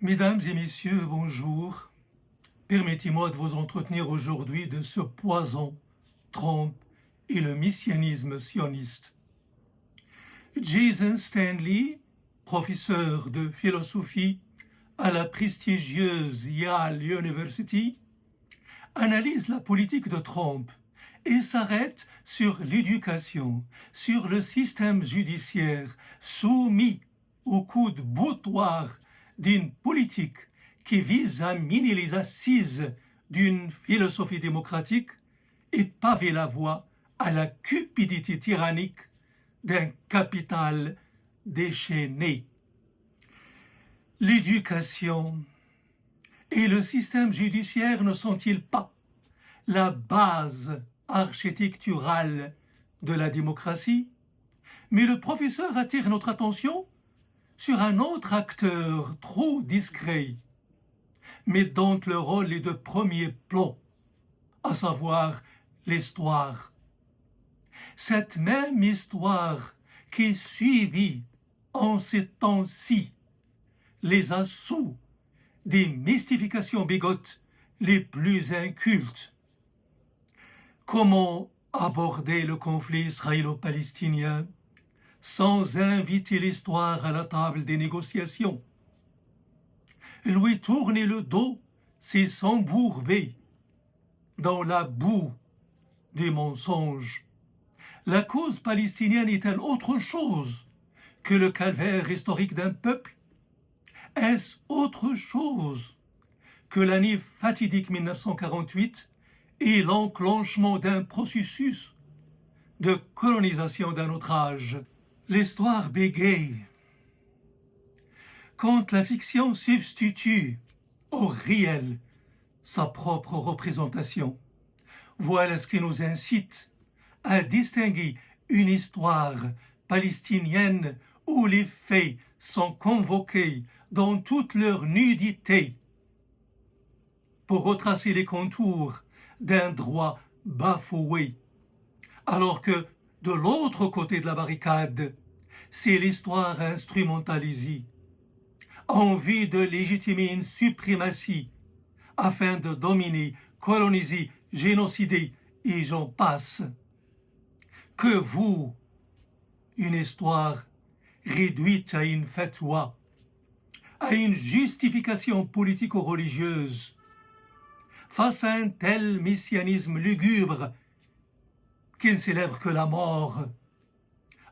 Mesdames et messieurs, bonjour. Permettez-moi de vous entretenir aujourd'hui de ce poison, Trump et le messianisme sioniste. Jason Stanley, professeur de philosophie à la prestigieuse Yale University, analyse la politique de Trump et s'arrête sur l'éducation, sur le système judiciaire soumis au coup de boutoir d'une politique qui vise à miner les assises d'une philosophie démocratique et paver la voie à la cupidité tyrannique d'un capital déchaîné. L'éducation et le système judiciaire ne sont-ils pas la base architecturale de la démocratie? Mais le professeur attire notre attention sur un autre acteur trop discret, mais dont le rôle est de premier plan, à savoir l'histoire. Cette même histoire qui subit en ces temps-ci les assauts des mystifications bigotes les plus incultes. Comment aborder le conflit israélo-palestinien sans inviter l'histoire à la table des négociations? Lui tourner le dos, c'est s'embourber dans la boue des mensonges. La cause palestinienne est-elle autre chose que le calvaire historique d'un peuple? Est-ce autre chose que l'année fatidique 1948 et l'enclenchement d'un processus de colonisation d'un autre âge? L'histoire bégaye. Quand la fiction substitue au réel sa propre représentation, voilà ce qui nous incite à distinguer une histoire palestinienne où les faits sont convoqués dans toute leur nudité pour retracer les contours d'un droit bafoué, alors que de l'autre côté de la barricade, c'est l'histoire instrumentalisée en vue de légitimer une suprématie afin de dominer, coloniser, génocider et j'en passe. Que vous, une histoire réduite à une fatwa, à une justification politico-religieuse, face à un tel messianisme lugubre qui ne célèbre que la mort,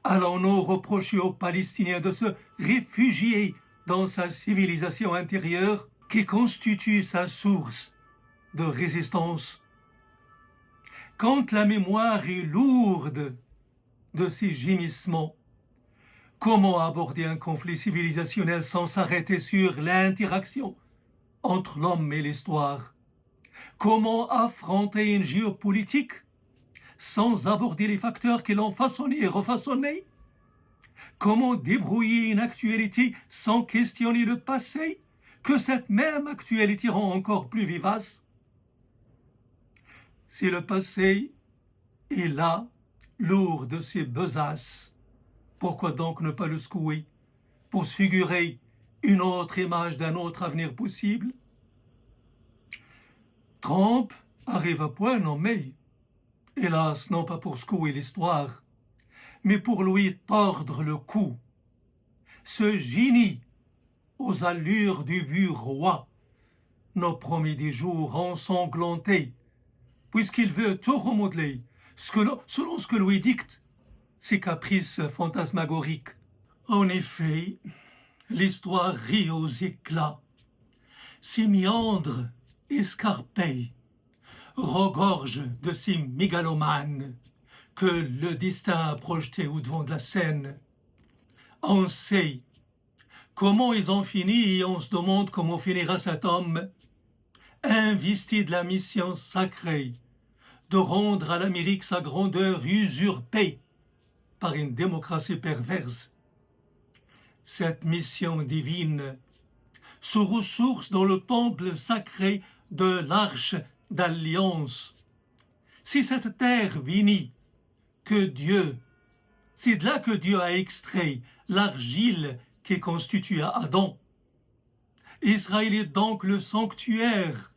allons-nous reprocher aux Palestiniens de se réfugier dans sa civilisation intérieure qui constitue sa source de résistance? Quand la mémoire est lourde de ces gémissements, comment aborder un conflit civilisationnel sans s'arrêter sur l'interaction entre l'homme et l'histoire? Comment affronter une géopolitique sans aborder les facteurs qui l'ont façonné et refaçonné? Comment débrouiller une actualité sans questionner le passé, que cette même actualité rend encore plus vivace? Si le passé est là, lourd de ses besaces, pourquoi donc ne pas le secouer pour se figurer une autre image d'un autre avenir possible? Trump arrive à point nommé, hélas, non pas pour secouer l'histoire, mais pour lui tordre le cou. Ce génie aux allures du but roi nous promet des jours ensanglantés, puisqu'il veut tout remodeler selon ce que lui dicte ses caprices fantasmagoriques. En effet, l'histoire rit aux éclats. Ses méandres escarpés regorgent de ces mégalomanes que le destin a projetés au devant de la scène. On sait comment ils ont fini et on se demande comment finira cet homme, investi de la mission sacrée de rendre à l'Amérique sa grandeur usurpée par une démocratie perverse. Cette mission divine se ressource dans le temple sacré de l'Arche d'Alliance. C'est cette terre bénie c'est de là que Dieu a extrait l'argile qui constitue Adam. Israël est donc le sanctuaire,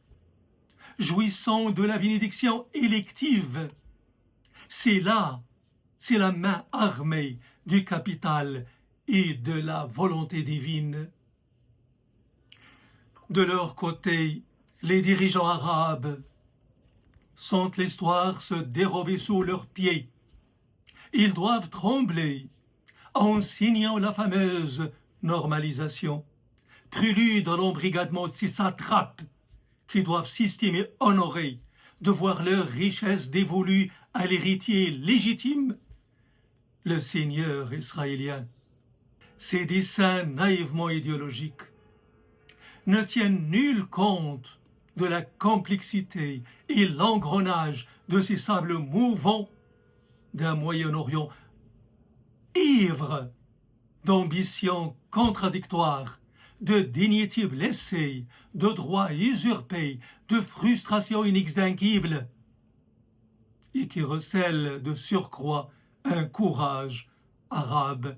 jouissant de la bénédiction élective. C'est là, c'est la main armée du capital et de la volonté divine. De leur côté, les dirigeants arabes sentent l'histoire se dérober sous leurs pieds. Ils doivent trembler en signant la fameuse normalisation, prélude à l'embrigadement de ces satrapes qui doivent s'estimer honorés de voir leur richesse dévolue à l'héritier légitime, le Seigneur israélien. Ces desseins naïvement idéologiques ne tiennent nul compte de la complexité et l'engrenage de ces sables mouvants d'un Moyen-Orient ivre d'ambitions contradictoires, de dignité blessée, de droits usurpés, de frustrations inextinguibles, et qui recèle de surcroît un courage arabe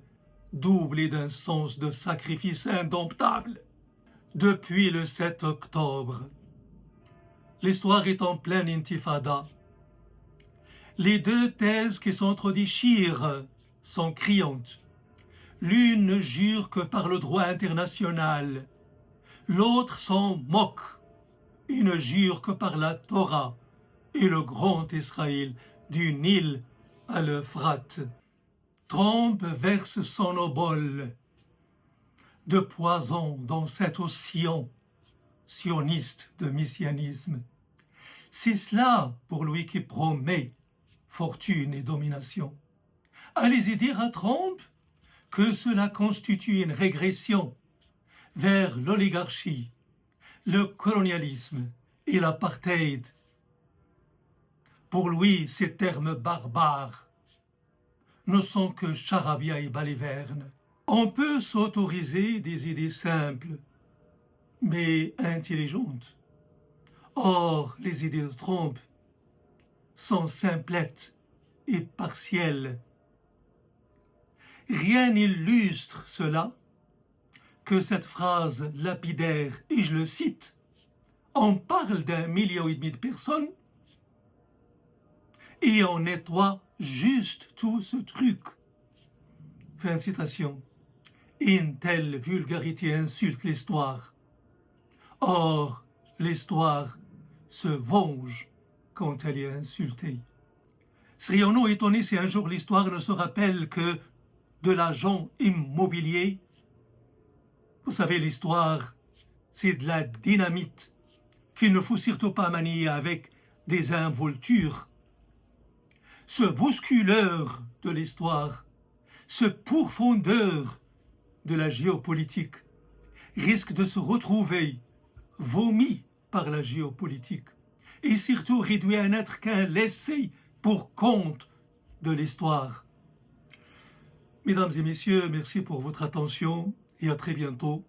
doublé d'un sens de sacrifice indomptable. Depuis le 7 octobre, l'histoire est en pleine intifada. Les deux thèses qui s'entre-déchirent sont criantes. L'une jure que par le droit international, l'autre s'en moque et ne jure que par la Torah et le grand Israël du Nil à l'Euphrate. Trump verse son obol de poison dans cet océan sioniste de messianisme. C'est cela pour lui qui promet fortune et domination. Allez-y dire à Trump que cela constitue une régression vers l'oligarchie, le colonialisme et l'apartheid. Pour lui, ces termes barbares ne sont que charabia et balivernes. On peut s'autoriser des idées simples, mais intelligentes. Or, les idées de Trump sont simplettes et partielles. Rien n'illustre cela que cette phrase lapidaire, et je le cite, « On parle d'1,5 million de personnes et on nettoie juste tout ce truc. » Fin de citation. Une telle vulgarité insulte l'histoire. Or, l'histoire se venge quand elle est insultée. Serions-nous étonnés si un jour l'histoire ne se rappelle que de l'agent immobilier? Vous savez, l'histoire, c'est de la dynamite qu'il ne faut surtout pas manier avec des involtures. Ce bousculeur de l'histoire, ce pourfondeur de la géopolitique, risque de se retrouver vomi par la géopolitique et surtout réduit à n'être qu'un laissé pour compte de l'histoire. Mesdames et messieurs, merci pour votre attention et à très bientôt.